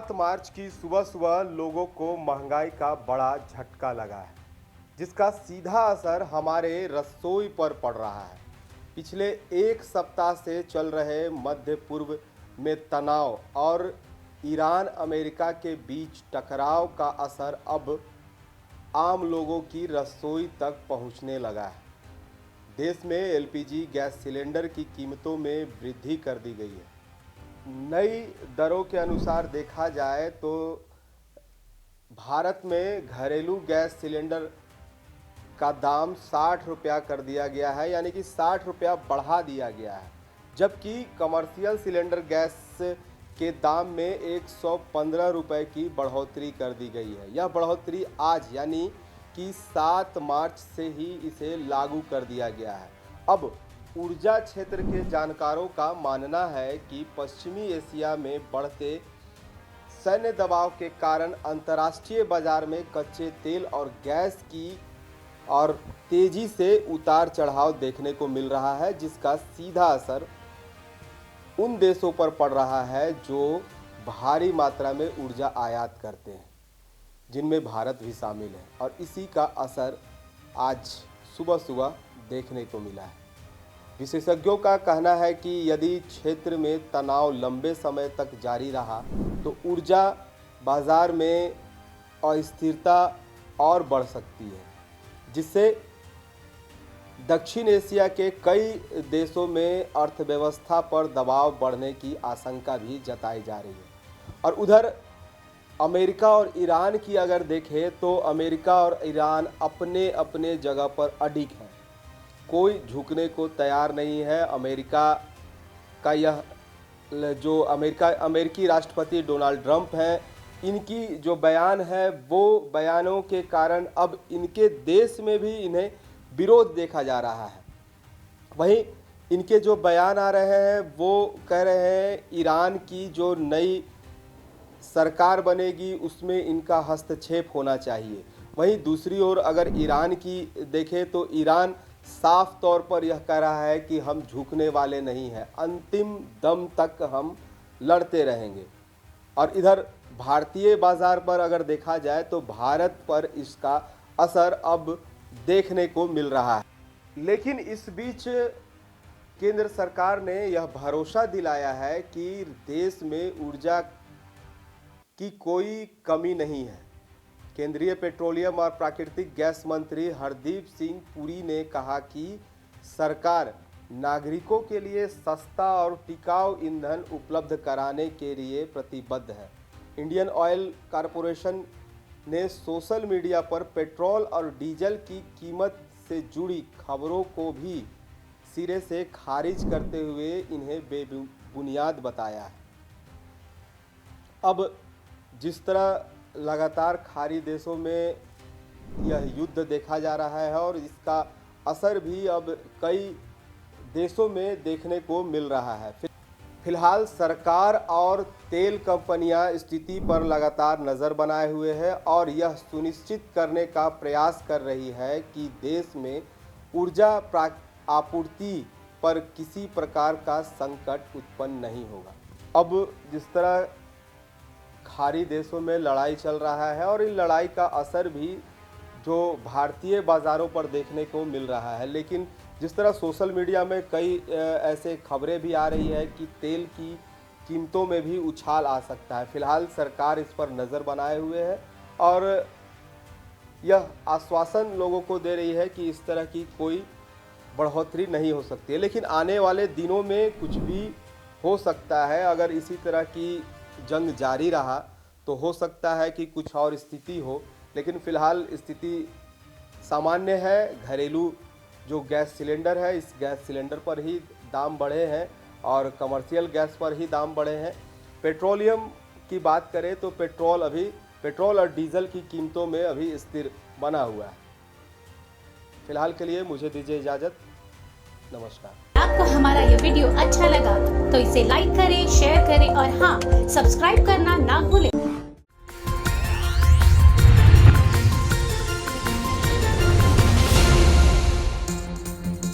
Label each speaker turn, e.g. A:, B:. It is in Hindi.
A: 7 मार्च की सुबह सुबह लोगों को महंगाई का बड़ा झटका लगा है, जिसका सीधा असर हमारे रसोई पर पड़ रहा है। पिछले एक सप्ताह से चल रहे मध्य पूर्व में तनाव और ईरान अमेरिका के बीच टकराव का असर अब आम लोगों की रसोई तक पहुंचने लगा है। देश में एलपीजी गैस सिलेंडर की कीमतों में वृद्धि कर दी गई है। नई दरों के अनुसार देखा जाए तो भारत में घरेलू गैस सिलेंडर का दाम 60 रुपया कर दिया गया है, यानी कि 60 रुपया बढ़ा दिया गया है, जबकि कमर्शियल सिलेंडर गैस के दाम में 115 रुपये की बढ़ोतरी कर दी गई है। यह बढ़ोतरी आज यानी कि 7 मार्च से ही इसे लागू कर दिया गया है। अब ऊर्जा क्षेत्र के जानकारों का मानना है कि पश्चिमी एशिया में बढ़ते सैन्य दबाव के कारण अंतर्राष्ट्रीय बाजार में कच्चे तेल और गैस की और तेजी से उतार चढ़ाव देखने को मिल रहा है, जिसका सीधा असर उन देशों पर पड़ रहा है जो भारी मात्रा में ऊर्जा आयात करते हैं, जिनमें भारत भी शामिल है। और इसी का असर आज सुबह सुबह देखने को मिला है। विशेषज्ञों का कहना है कि यदि क्षेत्र में तनाव लंबे समय तक जारी रहा तो ऊर्जा बाजार में अस्थिरता और बढ़ सकती है, जिससे दक्षिण एशिया के कई देशों में अर्थव्यवस्था पर दबाव बढ़ने की आशंका भी जताई जा रही है। और उधर अमेरिका और ईरान की अगर देखें तो अमेरिका और ईरान अपने अपने जगह पर अडिग हैं, कोई झुकने को तैयार नहीं है। अमेरिका का यह जो अमेरिकी राष्ट्रपति डोनाल्ड ट्रंप हैं, इनकी जो बयान है वो बयानों के कारण अब इनके देश में भी इन्हें विरोध देखा जा रहा है। वहीं इनके जो बयान आ रहे हैं वो कह रहे हैं ईरान की जो नई सरकार बनेगी उसमें इनका हस्तक्षेप होना चाहिए। वहीं दूसरी ओर अगर ईरान की देखें तो ईरान साफ तौर पर यह कह रहा है कि हम झुकने वाले नहीं हैं, अंतिम दम तक हम लड़ते रहेंगे। और इधर भारतीय बाजार पर अगर देखा जाए तो भारत पर इसका असर अब देखने को मिल रहा है। लेकिन इस बीच केंद्र सरकार ने यह भरोसा दिलाया है कि देश में ऊर्जा की कोई कमी नहीं है। केंद्रीय पेट्रोलियम और प्राकृतिक गैस मंत्री हरदीप सिंह पुरी ने कहा कि सरकार नागरिकों के लिए सस्ता और टिकाऊ ईंधन उपलब्ध कराने के लिए प्रतिबद्ध है। इंडियन ऑयल कॉरपोरेशन ने सोशल मीडिया पर पेट्रोल और डीजल की कीमत से जुड़ी खबरों को भी सिरे से खारिज करते हुए इन्हें बेबुनियाद बताया है। अब जिस तरह लगातार खाड़ी देशों में यह युद्ध देखा जा रहा है और इसका असर भी अब कई देशों में देखने को मिल रहा है। फिलहाल सरकार और तेल कंपनियां स्थिति पर लगातार नज़र बनाए हुए हैं और यह सुनिश्चित करने का प्रयास कर रही है कि देश में ऊर्जा आपूर्ति पर किसी प्रकार का संकट उत्पन्न नहीं होगा। अब जिस तरह खाड़ी देशों में लड़ाई चल रहा है और इन लड़ाई का असर भी जो भारतीय बाज़ारों पर देखने को मिल रहा है, लेकिन जिस तरह सोशल मीडिया में कई ऐसे खबरें भी आ रही है कि तेल की कीमतों में भी उछाल आ सकता है। फिलहाल सरकार इस पर नज़र बनाए हुए है और यह आश्वासन लोगों को दे रही है कि इस तरह की कोई बढ़ोतरी नहीं हो सकती है। लेकिन आने वाले दिनों में कुछ भी हो सकता है। अगर इसी तरह की जंग जारी रहा तो हो सकता है कि कुछ और स्थिति हो, लेकिन फ़िलहाल स्थिति सामान्य है। घरेलू जो गैस सिलेंडर है, इस गैस सिलेंडर पर ही दाम बढ़े हैं और कमर्शियल गैस पर ही दाम बढ़े हैं। पेट्रोलियम की बात करें तो पेट्रोल और डीजल की कीमतों में अभी स्थिर बना हुआ है। फिलहाल के लिए मुझे दीजिए इजाज़त। नमस्कार।
B: आपको हमारा ये वीडियो अच्छा लगा तो इसे लाइक करें, शेयर करें और हाँ, सब्सक्राइब करना ना भूलें।